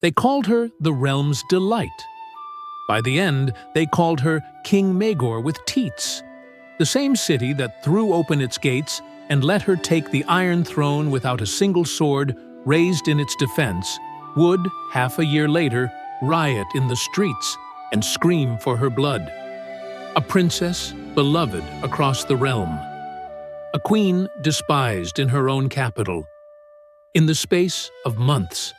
They called her the realm's delight. By the end, they called her King Maegor with teats, the same city that threw open its gates and let her take the Iron Throne without a single sword raised in its defense, would, half a year later, riot in the streets and scream for her blood. A princess beloved across the realm. A queen despised in her own capital. In the space of months.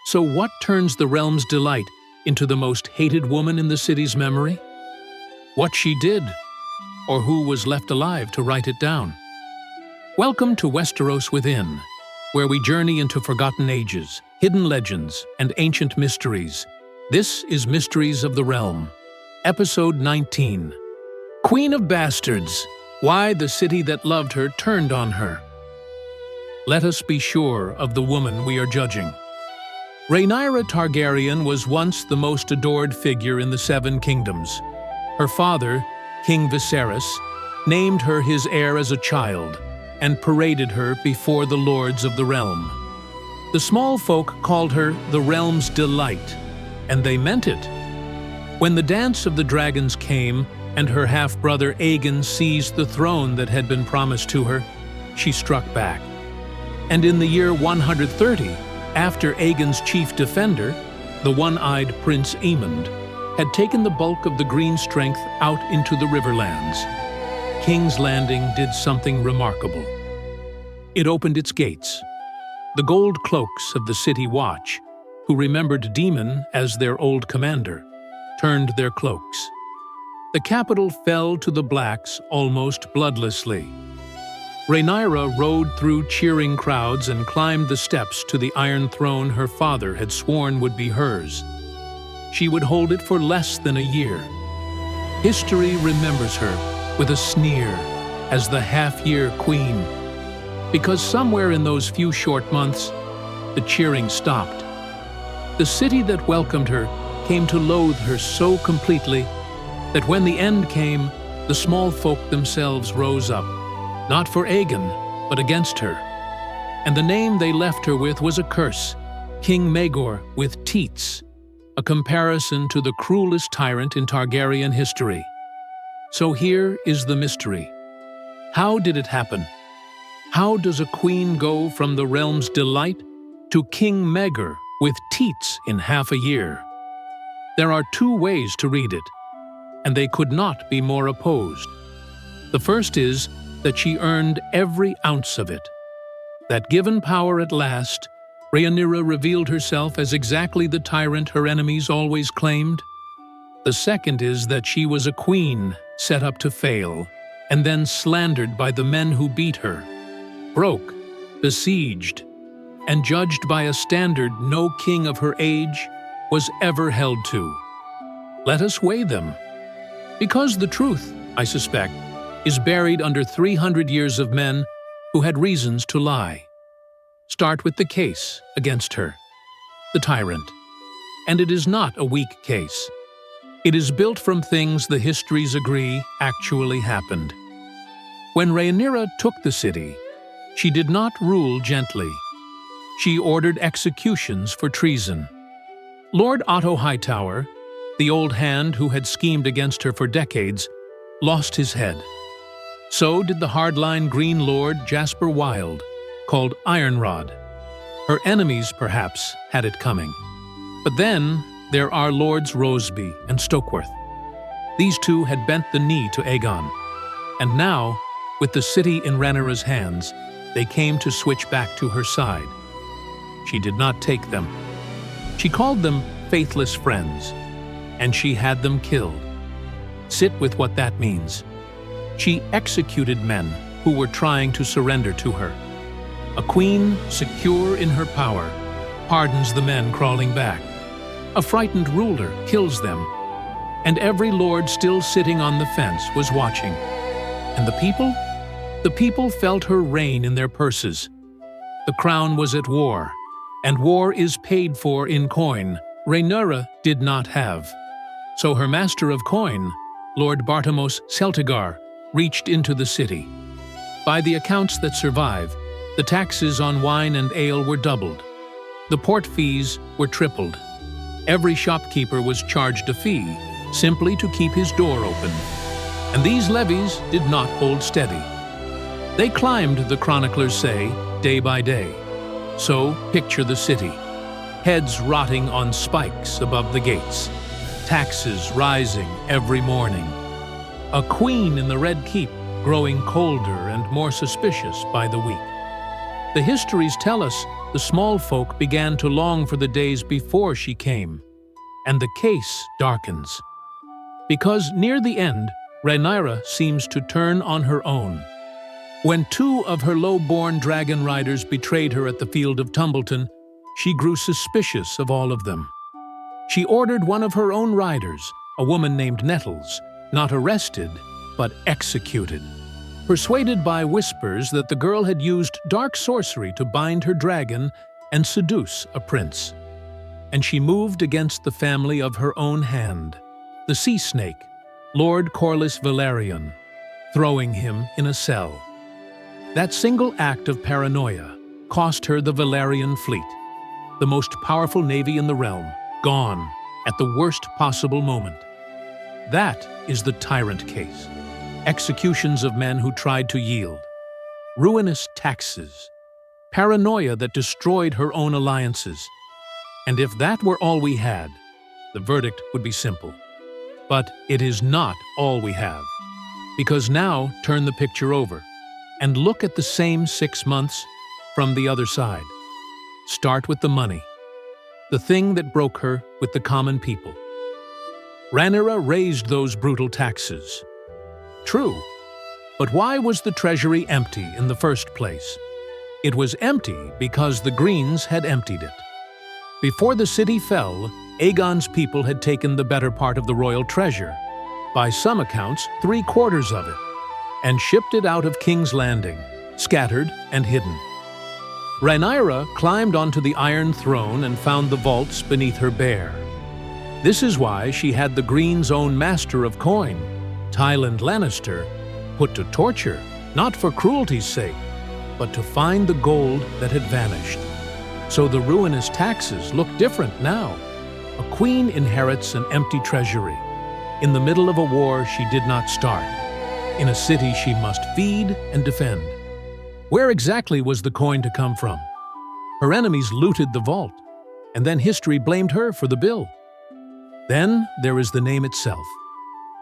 So what turns the realm's delight into the most hated woman in the city's memory? What she did, or who was left alive to write it down? Welcome to Westeros Within, where we journey into forgotten ages, hidden legends, and ancient mysteries. This is Mysteries of the Realm, Episode 19. Queen of Bastards, why the city that loved her turned on her. Let us be sure of the woman we are judging. Rhaenyra Targaryen was once the most adored figure in the Seven Kingdoms. Her father, King Viserys, named her his heir as a child and paraded her before the lords of the realm. The Smallfolk called her the realm's delight, and they meant it. When the dance of the dragons came and her half-brother Aegon seized the throne that had been promised to her, she struck back. And in the year 130, after Aegon's chief defender, the one-eyed Prince Aemond, had taken the bulk of the green strength out into the Riverlands, King's Landing did something remarkable. It opened its gates. The gold cloaks of the City Watch, who remembered Daemon as their old commander, turned their cloaks. The capital fell to the blacks almost bloodlessly. Rhaenyra rode through cheering crowds and climbed the steps to the Iron Throne her father had sworn would be hers. She would hold it for less than a year. History remembers her with a sneer as the half-year queen, because somewhere in those few short months, the cheering stopped. The city that welcomed her came to loathe her so completely that when the end came, the small folk themselves rose up, not for Aegon, but against her. And the name they left her with was a curse, King Maegor with teats, a comparison to the cruelest tyrant in Targaryen history. So here is the mystery. How did it happen? How does a queen go from the realm's delight to King Maegor with teats in half a year? There are two ways to read it, and they could not be more opposed. The first is that she earned every ounce of it. That given power at last, Rhaenyra revealed herself as exactly the tyrant her enemies always claimed. The second is that she was a queen set up to fail, and then slandered by the men who beat her, broke, besieged, and judged by a standard no king of her age was ever held to. Let us weigh them. Because the truth, I suspect, is buried under 300 years of men who had reasons to lie. Start with the case against her, the tyrant. And it is not a weak case. It is built from things the histories agree actually happened. When Rhaenyra took the city, she did not rule gently. She ordered executions for treason. Lord Otto Hightower, the old hand who had schemed against her for decades, lost his head. So did the hardline Green Lord Jasper Wild, called Ironrod. Her enemies, perhaps, had it coming. But then there are Lords Roseby and Stokeworth. These two had bent the knee to Aegon, and now, with the city in Rhaenyra's hands, they came to switch back to her side. She did not take them. She called them faithless friends, and she had them killed. Sit with what that means. She executed men who were trying to surrender to her. A queen, secure in her power, pardons the men crawling back. A frightened ruler kills them, and every lord still sitting on the fence was watching. And the people? The people felt her reign in their purses. The crown was at war, and war is paid for in coin Rhaenyra did not have. So her master of coin, Lord Bartimos Celtigar, reached into the city. By the accounts that survive, the taxes on wine and ale were doubled. The port fees were tripled. Every shopkeeper was charged a fee, simply to keep his door open. And these levies did not hold steady. They climbed, the chroniclers say, day by day. So picture the city. Heads rotting on spikes above the gates. Taxes rising every morning. A queen in the Red Keep growing colder and more suspicious by the week. The histories tell us the Smallfolk began to long for the days before she came, and the case darkens. Because near the end, Rhaenyra seems to turn on her own. When 2 of her low-born dragonriders betrayed her at the field of Tumbleton, she grew suspicious of all of them. She ordered one of her own riders, a woman named Nettles, not arrested, but executed. Persuaded by whispers that the girl had used dark sorcery to bind her dragon and seduce a prince. And she moved against the family of her own hand, the sea snake, Lord Corlys Velaryon, throwing him in a cell. That single act of paranoia cost her the Velaryon fleet, the most powerful navy in the realm, gone at the worst possible moment. That is the tyrant case. Executions of men who tried to yield, ruinous taxes, paranoia that destroyed her own alliances. And if that were all we had, the verdict would be simple. But it is not all we have. Because now turn the picture over and look at the same 6 months from the other side. Start with the money, the thing that broke her with the common people. Rhaenyra raised those brutal taxes. True, but why was the treasury empty in the first place? It was empty because the Greens had emptied it. Before the city fell, Aegon's people had taken the better part of the royal treasure, by some accounts 3/4 of it, and shipped it out of King's Landing, scattered and hidden. Rhaenyra climbed onto the Iron Throne and found the vaults beneath her bear. This is why she had the Greens' own master of coin, Tywin Lannister, put to torture, not for cruelty's sake, but to find the gold that had vanished. So the ruinous taxes look different now. A queen inherits an empty treasury, in the middle of a war she did not start, in a city she must feed and defend. Where exactly was the coin to come from? Her enemies looted the vault, and then history blamed her for the bill. Then there is the name itself.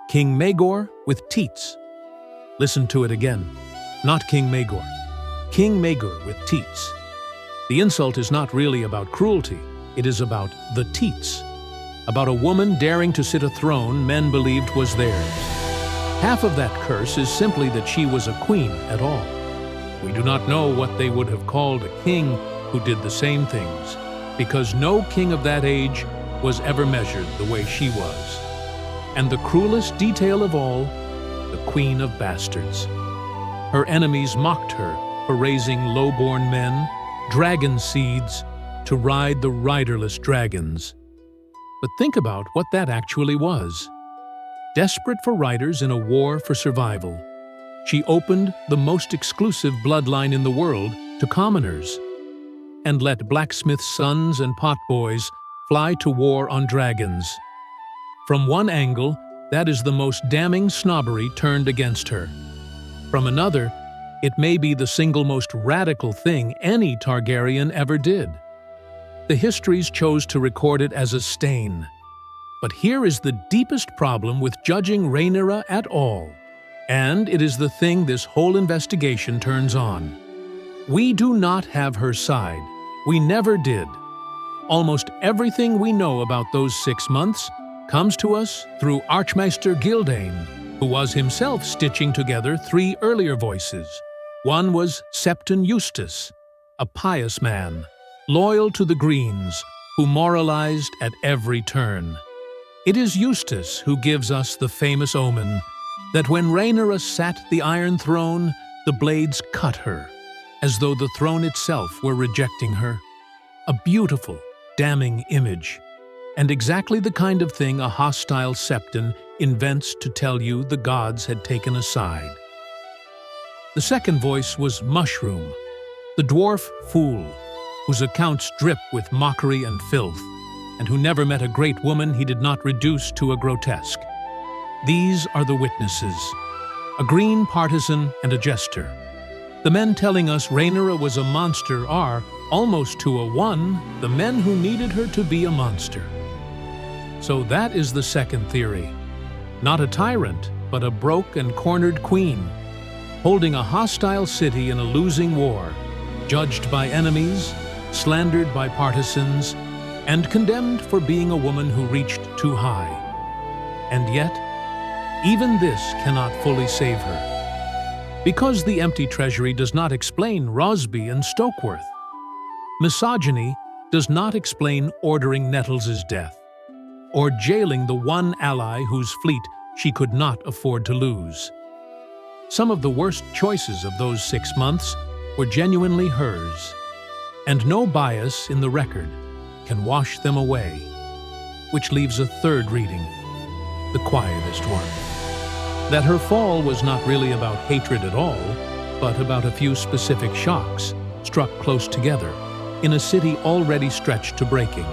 King Maegor with teats. Listen to it again. Not King Maegor. King Maegor with teats. The insult is not really about cruelty. It is about the teats. About a woman daring to sit a throne men believed was theirs. Half of that curse is simply that she was a queen at all. We do not know what they would have called a king who did the same things, because no king of that age was ever measured the way she was. And the cruelest detail of all, the queen of bastards. Her enemies mocked her for raising low-born men, dragon seeds, to ride the riderless dragons. But think about what that actually was. Desperate for riders in a war for survival, she opened the most exclusive bloodline in the world to commoners, and let blacksmiths' sons and potboys fly to war on dragons. From one angle, that is the most damning snobbery turned against her. From another, it may be the single most radical thing any Targaryen ever did. The histories chose to record it as a stain. But here is the deepest problem with judging Rhaenyra at all. And it is the thing this whole investigation turns on. We do not have her side. We never did. Almost everything we know about those 6 months comes to us through Archmaester Gildane, who was himself stitching together 3 earlier voices. One was Septon Eustace, a pious man, loyal to the Greens, who moralized at every turn. It is Eustace who gives us the famous omen that when Rhaenyra sat the Iron Throne, the blades cut her, as though the throne itself were rejecting her. A beautiful, damning image, and exactly the kind of thing a hostile septon invents to tell you the gods had taken a side. The second voice was Mushroom, the dwarf fool, whose accounts drip with mockery and filth, and who never met a great woman he did not reduce to a grotesque. These are the witnesses: a green partisan and a jester. The men telling us Rhaenyra was a monster are, almost to a one, the men who needed her to be a monster. So that is the second theory. Not a tyrant, but a broke and cornered queen, holding a hostile city in a losing war, judged by enemies, slandered by partisans, and condemned for being a woman who reached too high. And yet, even this cannot fully save her. Because the empty treasury does not explain Rosby and Stokeworth. Misogyny does not explain ordering Nettles's death, or jailing the one ally whose fleet she could not afford to lose. Some of the worst choices of those 6 months were genuinely hers, and no bias in the record can wash them away, which leaves a third reading, the quietest one. That her fall was not really about hatred at all, but about a few specific shocks, struck close together, in a city already stretched to breaking.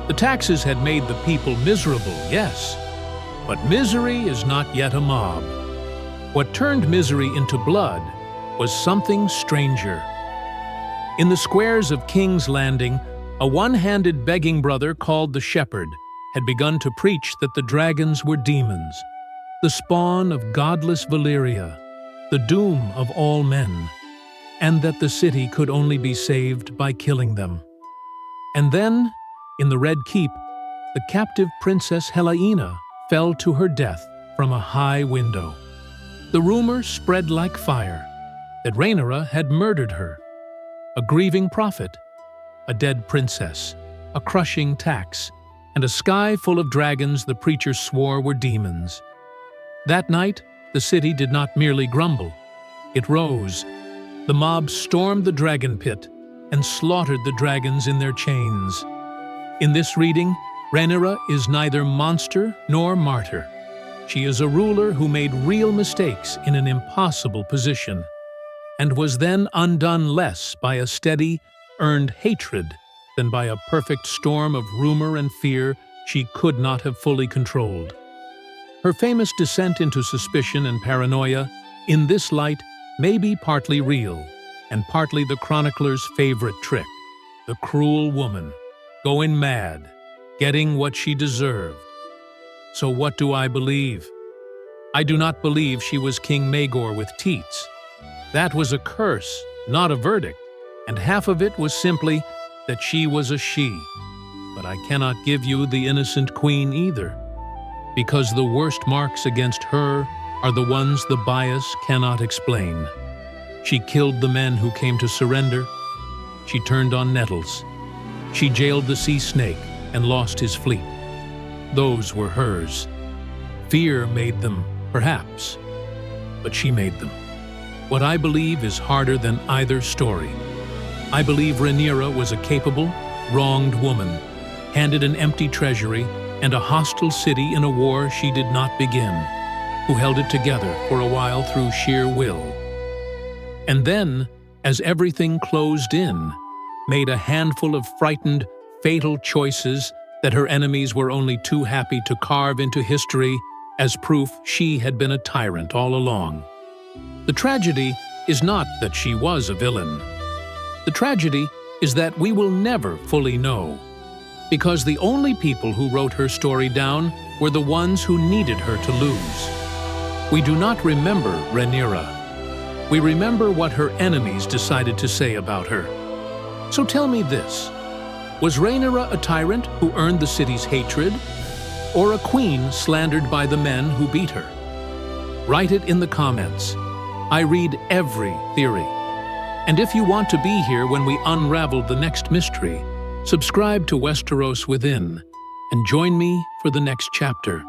The taxes had made the people miserable, yes, but misery is not yet a mob. What turned misery into blood was something stranger. In the squares of King's Landing, a one-handed begging brother called the Shepherd had begun to preach that the dragons were demons, the spawn of godless Valyria, the doom of all men, and that the city could only be saved by killing them. And then, in the Red Keep, the captive princess Rhaenyra fell to her death from a high window. The rumor spread like fire that Rhaenyra had murdered her. A grieving prophet, a dead princess, a crushing tax, and a sky full of dragons the preacher swore were demons. That night, the city did not merely grumble. It rose. The mob stormed the dragon pit and slaughtered the dragons in their chains. In this reading, Rhaenyra is neither monster nor martyr. She is a ruler who made real mistakes in an impossible position, and was then undone less by a steady, earned hatred than by a perfect storm of rumor and fear she could not have fully controlled. Her famous descent into suspicion and paranoia, in this light, may be partly real, and partly the chronicler's favorite trick, the cruel woman, going mad, getting what she deserved. So what do I believe? I do not believe she was King Maegor with teats. That was a curse, not a verdict, and half of it was simply that she was a she. But I cannot give you the innocent queen either, because the worst marks against her are the ones the bias cannot explain. She killed the men who came to surrender. She turned on Nettles. She jailed the sea snake and lost his fleet. Those were hers. Fear made them, perhaps, but she made them. What I believe is harder than either story. I believe Rhaenyra was a capable, wronged woman, handed an empty treasury and a hostile city in a war she did not begin, who held it together for a while through sheer will. And then, as everything closed in, made a handful of frightened, fatal choices that her enemies were only too happy to carve into history as proof she had been a tyrant all along. The tragedy is not that she was a villain. The tragedy is that we will never fully know, because the only people who wrote her story down were the ones who needed her to lose. We do not remember Rhaenyra. We remember what her enemies decided to say about her. So tell me this: was Rhaenyra a tyrant who earned the city's hatred, or a queen slandered by the men who beat her? Write it in the comments. I read every theory. And if you want to be here when we unravel the next mystery, subscribe to Westeros Within and join me for the next chapter.